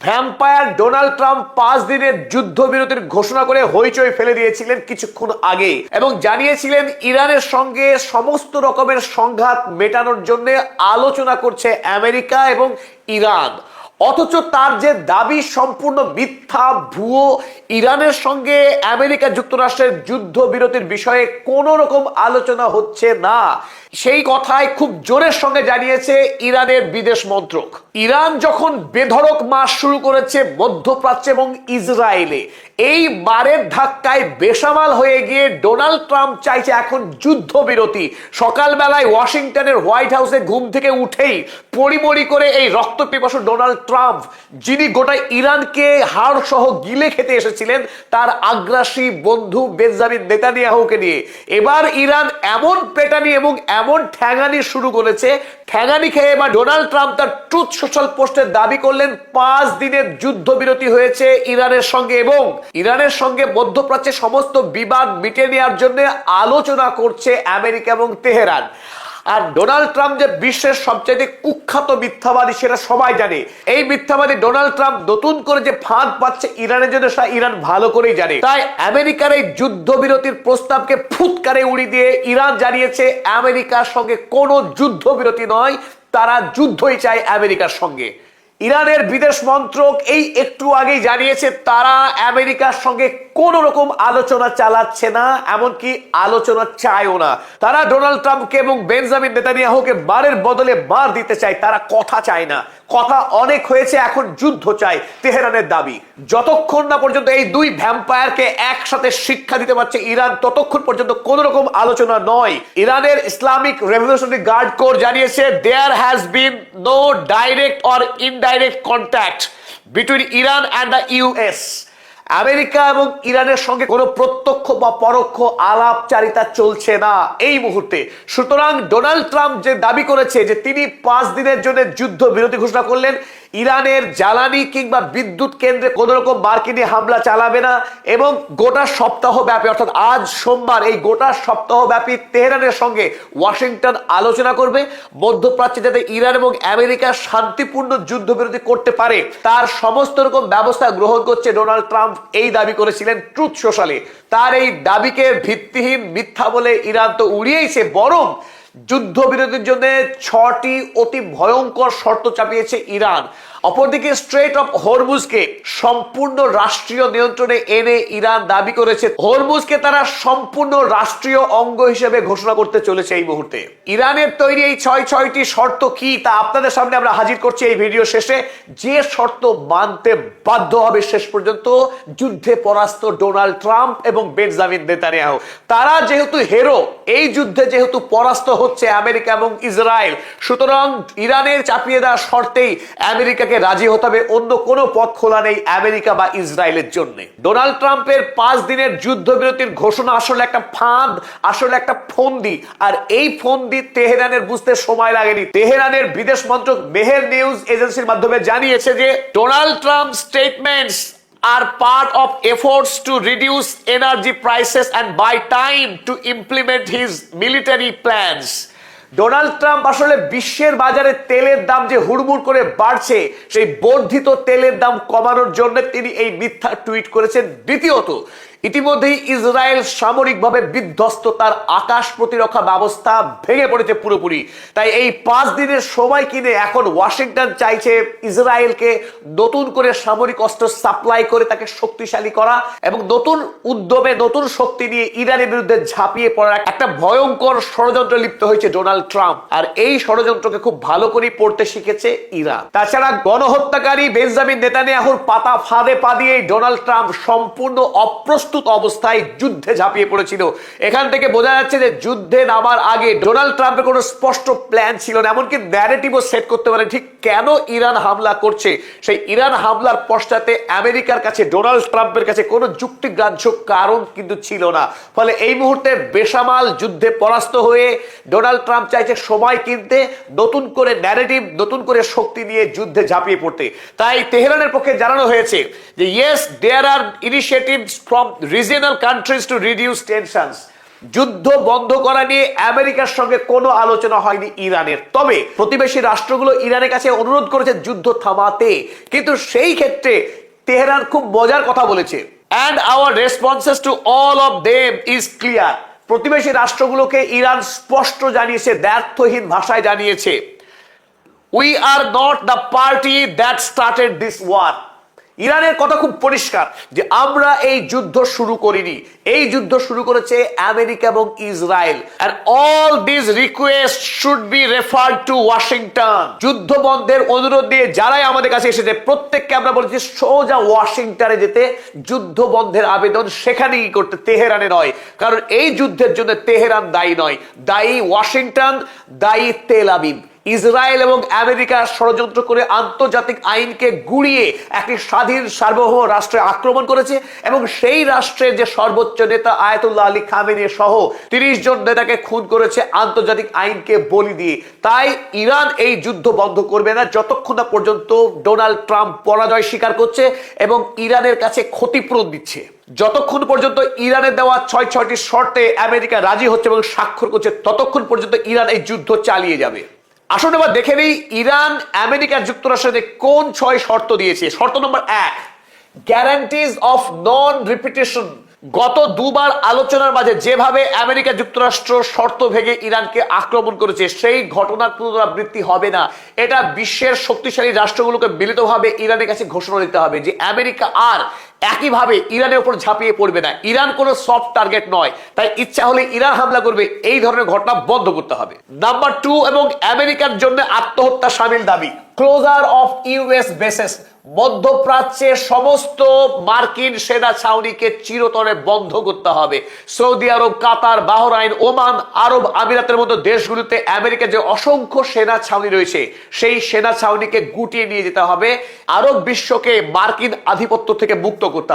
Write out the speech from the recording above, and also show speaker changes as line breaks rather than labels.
Vampire Donald Trump 5 দিনের যুদ্ধবিরতির ঘোষণা করে হইচই ফেলে দিয়েছিলেন কিছুক্ষণ আগে এবং জানিয়েছিলেন ইরানের সঙ্গে সমস্ত রকমের সংঘাত মেটানোর জন্য আলোচনা করছে আমেরিকা এবং ইরান। অথচ তার যে দাবি সম্পূর্ণ মিথ্যা, ভুয়ো। ইরানের সঙ্গে আমেরিকা যুক্তরাষ্ট্রের যুদ্ধবিরতির বিষয়ে কোনো রকম আলোচনা হচ্ছে না, সেই কথাই খুব জোরের সঙ্গে জানিয়েছে ইরানের বিদেশ মন্ত্রক। ইরান যখন বেধড়ক মাস শুরু করেছে মধ্যপ্রাচ্যে এবং ইসরায়েলে, এই বারের ধাক্কায় বেসামাল হয়ে গিয়ে ডোনাল্ড ট্রাম্প চাইছে এখন যুদ্ধবিরতি। সকালবেলায় ওয়াশিংটনের হোয়াইট হাউসে ঘুম থেকে উঠেই পরিমরি করে এই রক্তপিপাসু ডোনাল্ড ট্রাম্প, যিনি গোটা ইরানকে হাড় সহ গিলে খেতে এসেছিলেন তার আগ্রাসী বন্ধু বেঞ্জামিন নেতানিয়াহুকে নিয়ে, এবার ইরান এমন পেটানি এবং এমন ঠ্যাঙানি শুরু করেছে, ঠ্যাঙানি খেয়ে এবার ডোনাল্ড ট্রাম্প তার ট্রুথ সোশ্যাল পোস্টে দাবি করলেন 5 দিনের যুদ্ধবিরতি হয়েছে ইরানের সঙ্গে এবং ইরানের সঙ্গে মধ্যপ্রাচ্যে সমস্ত বিবাদ মিটে নেওয়ার জন্য আলোচনা করছে আমেরিকা এবং তেহরান। আর ডোনাল্ড ট্রাম্প যে বিশ্বের সবচেয়ে কুখ্যাত মিথ্যাবাদী সেটা সবাই জানে। এই মিথ্যাবাদী ডোনাল্ড ট্রাম্প নতুন করে যে ফাঁদ পাচ্ছে ইরানের জন্য সেটা ইরান ভালো করেই জানে। তাই আমেরিকার এই যুদ্ধবিরতির প্রস্তাবকে ফুৎকারে উড়িয়ে দিয়ে ইরান জানিয়েছে আমেরিকার সঙ্গে কোনো যুদ্ধবিরতি নয়, তারা যুদ্ধই চায় আমেরিকার সঙ্গে। ইরানের বিদেশ মন্ত্রক এই একটু আগেই জানিয়েছে তারা আমেরিকার সঙ্গে কোন রকম আলোচনা চালাচ্ছে না, এমনকি আলোচনা চায়ও না। তারা ডোনাল্ড ট্রাম্পকে এবং বেঞ্জামিন নেতানিয়াহুকে বারের বদলে বার দিতে চায়, তারা কথা চায় না। কথা অনেক হয়েছে, এখন যুদ্ধ চায় তেহরানের দাবি। যতক্ষণ না পর্যন্ত এই দুই ভ্যাম্পায়ারকে একসাথে শিক্ষা দিতে পারছে ইরান, ততক্ষণ পর্যন্ত কোন রকম আলোচনা নয়। ইরানের ইসলামিক রেভলিউশনারি গার্ড কোর জানিয়েছে there has been no direct or indirect contact between Iran and the US. America এবং ইরানের সঙ্গে কোনো প্রত্যক্ষ বা পরোক্ষ আলাপচারিতা চলছে না এই মুহূর্তে। সুতরাং ডোনাল্ড ট্রাম্প যে দাবি করেছে যে তিনি 5 দিনের জন্য যুদ্ধ বিরতি ঘোষণা করলেন, ইরানের জ্বালানি কিংবা বিদ্যুৎ কেন্দ্রে কোন রকম মার্কিনী হামলা চালাবে না এবং গোটা সপ্তাহ ব্যাপী অর্থাৎ আজ সোমবার এই গোটা সপ্তাহ ব্যাপী তেহরানের সঙ্গে ওয়াশিংটন আলোচনা করবে মধ্যপ্রাচ্যে যাতে ইরান এবং আমেরিকা শান্তিপূর্ণ যুদ্ধবিরতি করতে পারে তার সমস্ত রকম ব্যবস্থা গ্রহণ করছে ডোনাল্ড ট্রাম্প, এই দাবি করেছিলেন ট্রুথ সোশ্যালে। তার এই দাবিকে ভিত্তিহীন মিথ্যা বলে ইরান তো উড়িয়েছে, বরং যুদ্ধবিরতির জন্য 6টি অতি ভয়ঙ্কর শর্ত চাপিয়েছে ইরান। অপরদিকে স্ট্রেট অফ হরমুজকে সম্পূর্ণ রাষ্ট্রীয় নিয়ন্ত্রণে এনে ইরান দাবি করেছে হরমুজকে তারা সম্পূর্ণ রাষ্ট্রীয় অঙ্গ হিসেবে ঘোষণা করতে চলেছে এই মুহূর্তে। ইরানের তৈরি এই 6টি শর্ত কি তা আপনাদের সামনে আমরা হাজির করছি এই ভিডিও শেষে। যে শর্ত মানতে বাধ্য হবে শেষ পর্যন্ত যুদ্ধে পরাস্ত ডোনাল্ড ট্রাম্প এবং বেঞ্জামিন নেতানিয়াহু। তারা যেহেতু হেরো, এই যুদ্ধে যেহেতু পরাস্ত হচ্ছে আমেরিকা এবং ইসরায়েল, সুতরাং ইরানের চাপিয়ে দেওয়া শর্তেই আমেরিকাকে রাজি হতে হবে, অন্য কোনো পথ খোলা নেই আমেরিকা বা ইসরায়েলের জন্য। ডোনাল্ড ট্রাম্পের 5 দিনের যুদ্ধবিরতির ঘোষণা আসলে একটা ফাঁদ, আসলে একটা ফন্দি। আর এই ফন্দি তেহরানের বুঝতে সময় লাগেনি। তেহরানের বিদেশ মন্ত্রক মেহের নিউজ এজেন্সির মাধ্যমে জানিয়েছে যে Donald Trump statements are part of efforts to reduce energy prices and buy time to implement his military plans. Donald Trump আসলে বিশ্বের বাজারে তেলের দাম যে হুড়মুড় করে বাড়ছে, সেই বর্ধিত তেলের দাম কমানোর জন্য তিনি এই মিথ্যা টুইট করেছেন। দ্বিতীয়ত, ইতিমধ্যেই ইসরায়েল সামরিকভাবে বিধ্বস্ত, তার আকাশ প্রতিরক্ষা ব্যবস্থা ভেঙে পড়েছে পুরোপুরি। তাই এই 5 দিনের সময় কিনে এখন ওয়াশিংটন চাইছে ইসরায়েলকে নতুন করে সামরিক অস্ত্র সাপ্লাই করে তাকে শক্তিশালী করা এবং নতুন উদ্যমে নতুন শক্তি নিয়ে ইরানের বিরুদ্ধে ঝাঁপিয়ে পড়ার একটা ভয়ঙ্কর ষড়যন্ত্র লিপ্ত হয়েছে ডোনাল্ড ট্রাম্প। আর এই ষড়যন্ত্রকে খুব ভালো করে পড়তে শিখেছে ইরান। তাছাড়া গণহত্যাকারী বেঞ্জামিন নেতানিয়াহুর পাতা ফাঁদে পা দিয়ে ডোনাল্ড ট্রাম্প সম্পূর্ণ অপ্রস্তুত অবস্থায় যুদ্ধে ঝাঁপিয়ে পড়েছিল। এখান থেকে বোঝা যাচ্ছে যে যুদ্ধে নামার আগে ডোনাল্ড ট্রাম্পের কোনো স্পষ্ট প্ল্যান ছিল না, এমনকি ন্যারেটিভও সেট করতে পারে ঠিক কেন ইরান হামলা করছে। সেই ইরান হামলার পশ্চাতে আমেরিকার কাছে ডোনাল্ড ট্রাম্পের কাছে কোনো যুক্তিগ্রাহ্য কারণ কিন্তু ছিল না। ফলে এই মুহূর্তে বেসামাল যুদ্ধে পরাস্ত হয়ে ডোনাল্ড ট্রাম্প চাইছে সময় কিনতে, নতুন করে ন্যারেটিভ, নতুন করে শক্তি নিয়ে যুদ্ধে ঝাঁপিয়ে পড়তে। তাই তেহরানের পক্ষে জানানো হয়েছে যে yes there are initiatives from regional countries to reduce tensions. যুদ্ধ বন্ধ করা নিয়ে আমেরিকার সঙ্গে কোনো আলোচনা হয়নি ইরানের। তবে প্রতিবেশী রাষ্ট্রগুলো ইরানের কাছে অনুরোধ করেছে যুদ্ধ থামাতে, কিন্তু সেই ক্ষেত্রে তেহরান খুব মজার কথা বলেছে। And our responses to all of them is clear. প্রতিবেশী রাষ্ট্রগুলোকে ইরান স্পষ্ট জানিয়েছে, দ্ব্যর্থহীন ভাষায় জানিয়েছে, We are not the party that started this war. ইরানের কথা খুব পরিষ্কার যে আমরা এই যুদ্ধ শুরু করিনি, এই যুদ্ধ শুরু করেছে আমেরিকা এবং Israel. And all these requests should be referred to Washington. যুদ্ধ বন্ধের অনুরোধ দিয়ে যারাই আমাদের কাছে এসেছে প্রত্যেককে আমরা বলেছি সোজা ওয়াশিংটনে যেতে, যুদ্ধ বন্ধের আবেদন সেখানেই করতে, তেহরানে নয়। কারণ এই যুদ্ধের জন্য তেহরান দায়ী নয়, দায়ী ওয়াশিংটন, দায়ী তেল আবিব। ইসরায়েল এবং আমেরিকা ষড়যন্ত্র করে আন্তর্জাতিক আইনকে গুড়িয়ে একটি স্বাধীন সার্বভৌম রাষ্ট্রে আক্রমণ করেছে এবং সেই রাষ্ট্রের যে সর্বোচ্চ নেতা আয়াতুল্লাহ আলী খামেনি সহ 30 জন নেতাকে খুন করেছে আন্তর্জাতিক আইনকে বলি দিয়ে। তাই ইরান এই যুদ্ধ বন্ধ করবে না যতক্ষণ না পর্যন্ত ডোনাল্ড ট্রাম্প পরাজয় স্বীকার করছে এবং ইরানের কাছে ক্ষতিপূরণ দিচ্ছে। যতক্ষণ পর্যন্ত ইরানের দেওয়া 6টি শর্তে আমেরিকা রাজি হচ্ছে এবং স্বাক্ষর করছে, ততক্ষণ পর্যন্ত ইরান এই যুদ্ধ চালিয়ে যাবে। আসুন এবার দেখে নেই ইরান আমেরিকা যুক্তরাষ্ট্রকে কোন 6 শর্ত দিয়েছে। শর্ত নম্বর 1, গ্যারান্টিজ অফ নন রিপিটেশন। গত দুবার আলোচনার মাঝে যেভাবে আমেরিকা যুক্তরাষ্ট্র শর্ত ভেঙে ইরানকে আক্রমণ করেছে সেই ঘটনার পুনরাবৃত্তি হবে না। এটা বিশ্বের শক্তিশালী রাষ্ট্রগুলোকে মিলিতভাবে ইরানের কাছে ঘোষণা দিতে হবে যে আমেরিকা আর একইভাবে ইরানের উপর ঝাঁপিয়ে পড়বে না। ইরান কোনো সফট টার্গেট নয়, তাই ইচ্ছা হলে ইরান হামলা করবে, এই ধরনের ঘটনা বন্ধ করতে হবে। নাম্বার 2, এবং আমেরিকার জন্য আত্মহত্যা শামিল দাবি। Closure of US bases. মধ্যপ্রাচ্যের সমস্ত মার্কিন সেনা ছাউনিকে চিরতরে বন্ধ করতে হবে। Saudi Arab, Qatar, Bahrain, Oman, আরব আমিরাতের মতো দেশগুলিতে আমেরিকার যে অসংখ্য সেনা ছাউনি রয়েছে সেই সেনা ছাউনিকে গুটিয়ে নিয়ে যেতে হবে। আরব বিশ্বকে মার্কিন আধিপত্য থেকে মুক্ত করতে হবে।